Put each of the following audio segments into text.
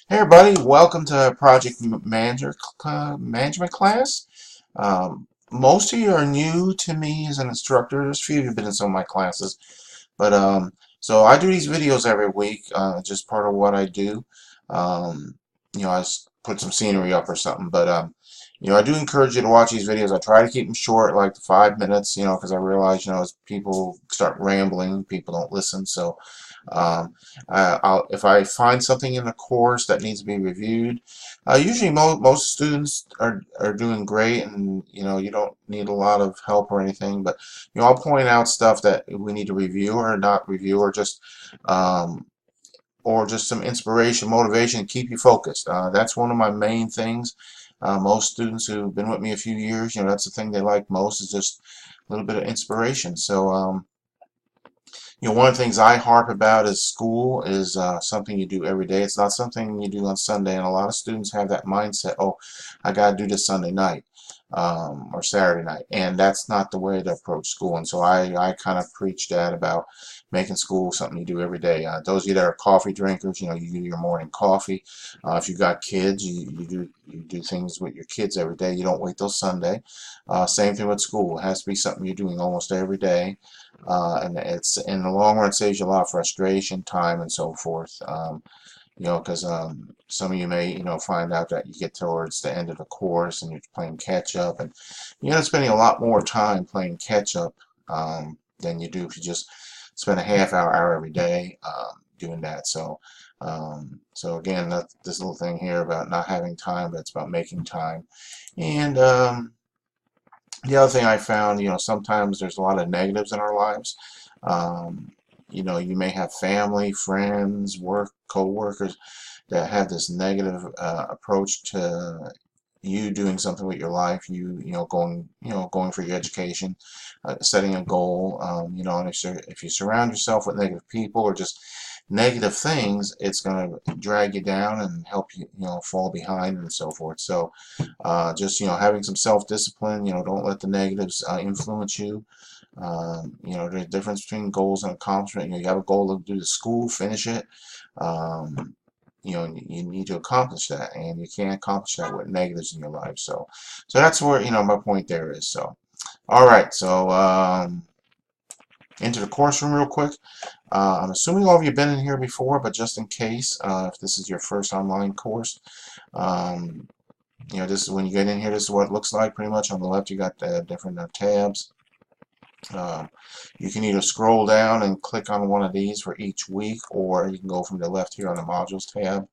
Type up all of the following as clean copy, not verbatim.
Hey everybody, welcome to Management class. Most of you are new to me as an instructor. There's a few of you have been in some of my classes, but so I do these videos every week, just part of what I do. Um, I just put some scenery up or something, but I do encourage you to watch these videos. I try to keep them short, like 5 minutes, because I realize, as people start rambling, people don't listen. So. Um, if I find something in the course that needs to be reviewed, usually most students are doing great, and you don't need a lot of help or anything. But I'll point out stuff that we need to review or not review, um, or just some inspiration, motivation to keep you focused. That's one of my main things. Most students who've been with me a few years, that's the thing they like most is just a little bit of inspiration. So. One of the things I harp about is school is something you do every day. It's not something you do on Sunday, and a lot of students have that mindset, oh, I got to do this Sunday night or Saturday night, and that's not the way to approach school. And so I kind of preach that about making school something you do every day. Those of you that are coffee drinkers, you do your morning coffee. If you've got kids, you do things with your kids every day. You don't wait till Sunday. Same thing with school. It has to be something you're doing almost every day. And it's in the long run saves you a lot of frustration, time, and so forth. Because some of you may, find out that you get towards the end of the course and you're playing catch up, and you end up spending a lot more time playing catch up than you do if you just spend a half hour every day doing that. So again, this little thing here about not having time, but it's about making time. And the other thing I found, sometimes there's a lot of negatives in our lives. Um, you may have family, friends, work, co-workers that have this negative approach to you doing something with your life, going for your education, setting a goal, and if you surround yourself with negative people or just negative things, it's going to drag you down and help you, fall behind and so forth. So, just having some self-discipline. Don't let the negatives influence you. There's a difference between goals and accomplishment. You have a goal to do the school, finish it. Um, you need to accomplish that, and you can't accomplish that with negatives in your life. So that's where my point there is. So, all right. So into the course room real quick. I'm assuming all of you have been in here before, but just in case, if this is your first online course, um, this is when you get in here. This is what it looks like. Pretty much on the left, you got the different tabs. Um, you can either scroll down and click on one of these for each week, or you can go from the left here on the modules tab.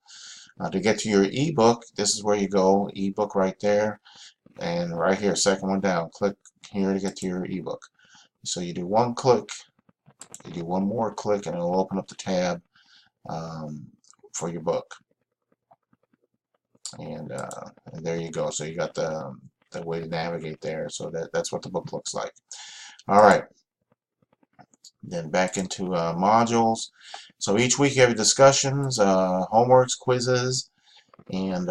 To get to your ebook, this is where you go. Ebook right there, and right here, second one down. Click here to get to your ebook. So you do one click, you do one more click, and it'll open up the tab um, for your book. And there you go. So you got the way to navigate there. So that's what the book looks like. All right. Then back into modules. So each week you have discussions, homeworks, quizzes, and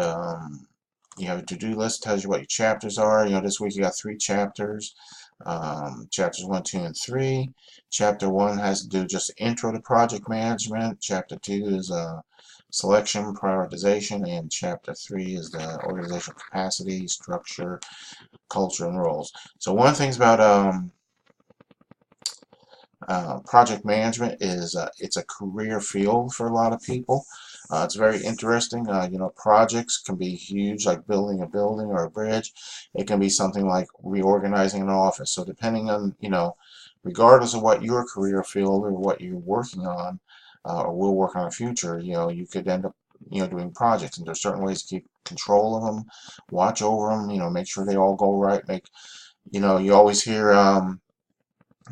you have a to-do list. Tells you what your chapters are. This week you got 3 chapters. Chapters 1, 2, and 3. Chapter 1 has to do just intro to project management. Chapter 2 is selection, prioritization, and Chapter 3 is the organizational capacity, structure, culture, and roles. So one of the things about project management is it's a career field for a lot of people. It's very interesting. Projects can be huge, like building a building or a bridge. It can be something like reorganizing an office. So depending on, regardless of what your career field or what you're working on, or will work on in the future, you could end up, doing projects. And there's certain ways to keep control of them, watch over them, make sure they all go right. You always hear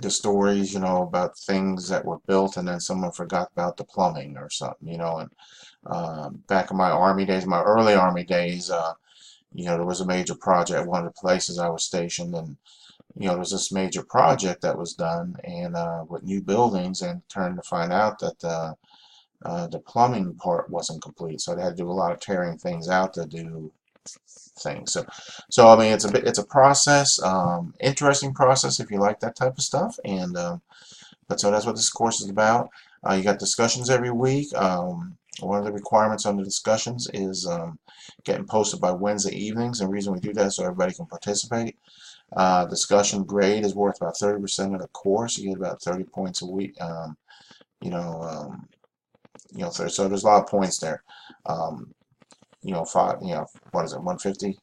the stories, about things that were built and then someone forgot about the plumbing or something, and back in my Army days, my early Army days, there was a major project at one of the places I was stationed, and there was this major project that was done, and with new buildings, and turned to find out that the plumbing part wasn't complete, so they had to do a lot of tearing things out to do things. So I mean, it's a process, interesting process if you like that type of stuff, and but so that's what this course is about. You got discussions every week. One of the requirements on the discussions is getting posted by Wednesday evenings, and the reason we do that is so everybody can participate. Discussion grade is worth about 30% of the course. You get about 30 points a week. You know, so there's a lot of points there. What is it, 150?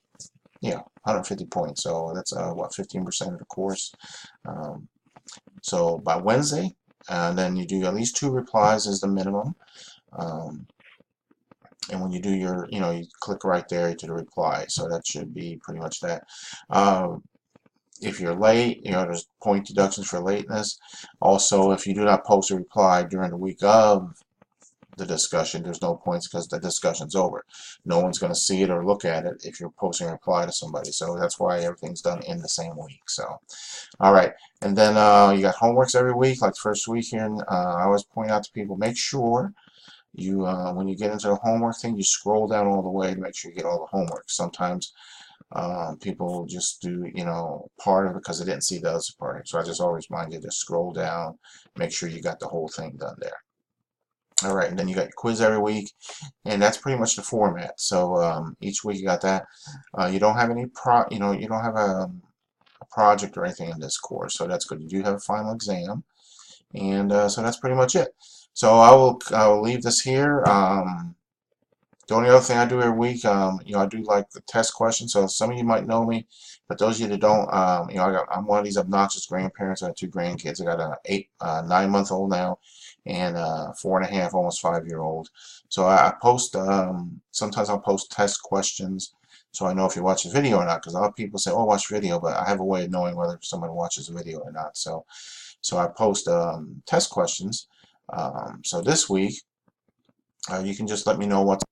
Yeah, 150 points. So that's what, 15% of the course. So by Wednesday, and then you do at least 2 replies is the minimum. And when you do your, you click right there to the reply. So that should be pretty much that. If you're late, there's point deductions for lateness. Also, if you do not post a reply during the week of the discussion, there's no points because the discussion's over. No one's going to see it or look at it if you're posting a reply to somebody. So that's why everything's done in the same week. So, all right. And then you got homeworks every week, like the first week here. And I always point out to people, make sure you, when you get into the homework thing, you scroll down all the way to make sure you get all the homework. Sometimes people just do, part of it because they didn't see the other part. So I just always remind you to scroll down, make sure you got the whole thing done there. All right, and then you got your quiz every week, and that's pretty much the format. So each week you got that. You don't have any you don't have a project or anything in this course, so that's good. You do have a final exam, and so that's pretty much it. So I will leave this here. The only other thing I do every week, I do like the test questions. So some of you might know me, but those of you that don't, I'm one of these obnoxious grandparents. I have 2 grandkids. I got a 9-month-old now, and 4.5, almost 5-year-old. So I post. Sometimes I'll post test questions, so I know if you watch the video or not. Because a lot of people say, "Oh, watch video," but I have a way of knowing whether someone watches the video or not. So I post test questions. So this week, you can just let me know what's.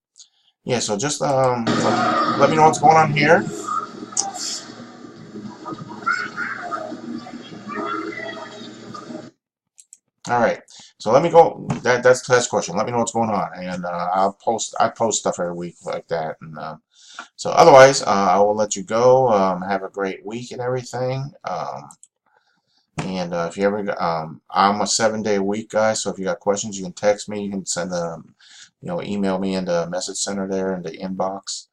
Yeah, so just let me know what's going on here. All right, so let me go. That's the test question. Let me know what's going on, and I post stuff every week like that. And so otherwise, I will let you go. Have a great week and everything. And if you ever, I'm a 7-day a week guy. So if you got questions, you can text me. You can send email me in the message center there in the inbox.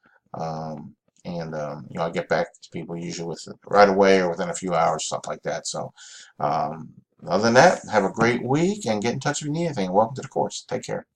And I get back to people usually right away or within a few hours, something like that. So other than that, have a great week and get in touch if you need anything. Welcome to the course. Take care.